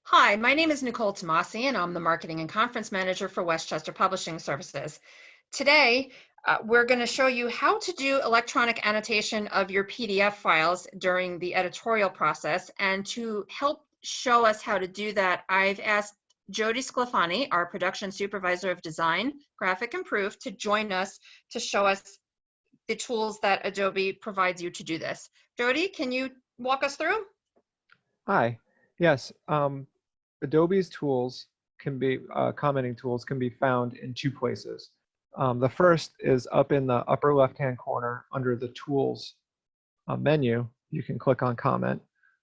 Hi, my name is Nicole Tomasi, and I'm the Marketing and Conference Manager for Westchester Publishing Services. Today, we're going to show you how to do electronic annotation of your PDF files during the editorial process. And to help show us how to do that, I've asked Jody Sclafani, our Production Supervisor of Design, Graphic and Proof, to join us to show us the tools that Adobe provides you to do this. Jody, can you walk us through? Hi. Yes, Adobe's tools can be, commenting tools can be found in two places. The first is up in the upper left-hand corner under the Tools menu. You can click on Comment,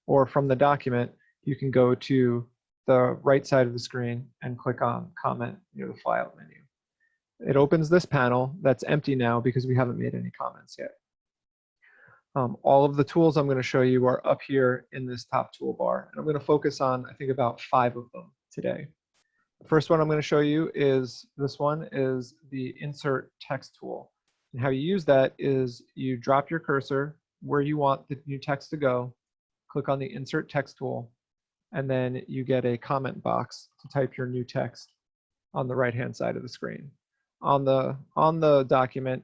or from the document, you can go to the right side of the screen and click on Comment near the File menu. It opens this panel that's empty now because we haven't made any comments yet. All of the tools I'm going to show you are up here in this top toolbar, and I'm going to focus on, I think, about 5 of them today. The first one I'm going to show you is this one, is the Insert Text tool. And how you use that is you drop your cursor where you want the new text to go, click on the Insert Text tool, and then you get a comment box to type your new text on the right-hand side of the screen. On the document,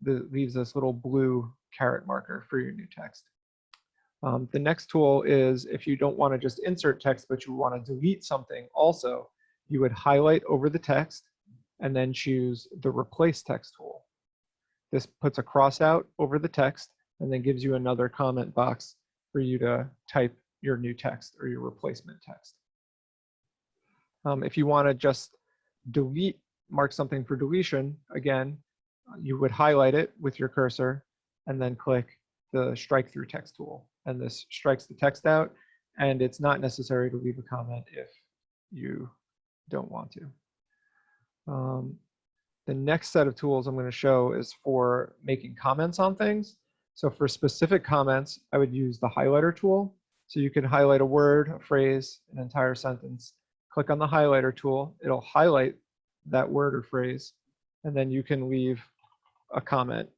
that leaves this little blue caret marker for your new text. The next tool is if you don't want to just insert text, but you want to delete something also, you would highlight over the text and then choose the Replace Text tool. This puts a cross out over the text and then gives you another comment box for you to type your new text or your replacement text. If you want to just mark something for deletion, again, you would highlight it with your cursor and then click the Strike Through Text tool. And this strikes the text out, and it's not necessary to leave a comment if you don't want to. The next set of tools I'm going to show is for making comments on things. So for specific comments, I would use the highlighter tool. So you can highlight a word, a phrase, an entire sentence. Click on the highlighter tool. It'll highlight that word or phrase, and then you can leave a comment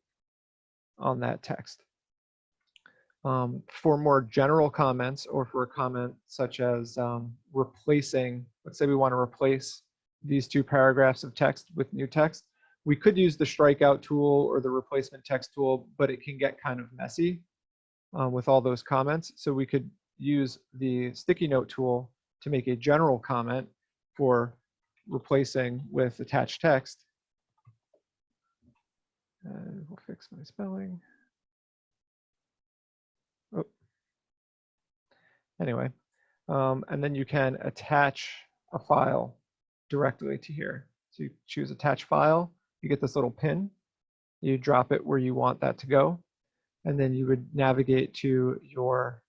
on that text. For more general comments, or for a comment such as replacing, let's say we want to replace these 2 paragraphs of text with new text, we could use the strikeout tool or the replacement text tool, but it can get kind of messy with all those comments. So we could use the sticky note tool to make a general comment for replacing with attached text. And we'll fix my spelling. Oh. Anyway, and then you can attach a file directly to here. So you choose Attach File, you get this little pin, you drop it where you want that to go, and then you would navigate to your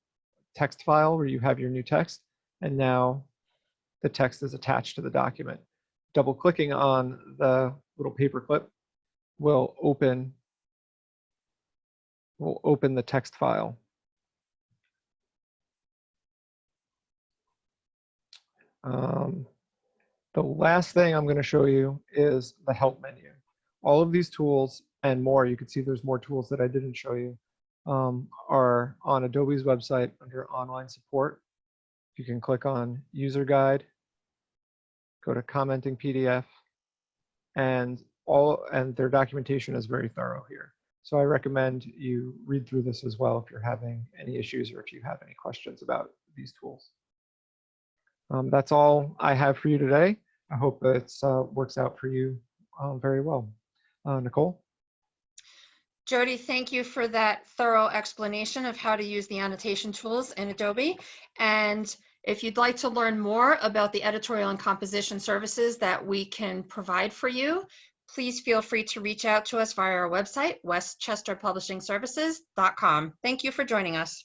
text file where you have your new text, and now the text is attached to the document. Double-clicking on the little paperclip will open the text file. The last thing I'm going to show you is the Help menu. All of these tools and more, you can see there's more tools that I didn't show you, are on Adobe's website under Online Support. You can click on User Guide, go to Commenting PDF, and their documentation is very thorough here. So I recommend you read through this as well if you're having any issues or if you have any questions about these tools. That's all I have for you today. I hope it works out for you very well. Nicole? Jody, thank you for that thorough explanation of how to use the annotation tools in Adobe. And if you'd like to learn more about the editorial and composition services that we can provide for you, please feel free to reach out to us via our website, westchesterpublishingservices.com. Thank you for joining us.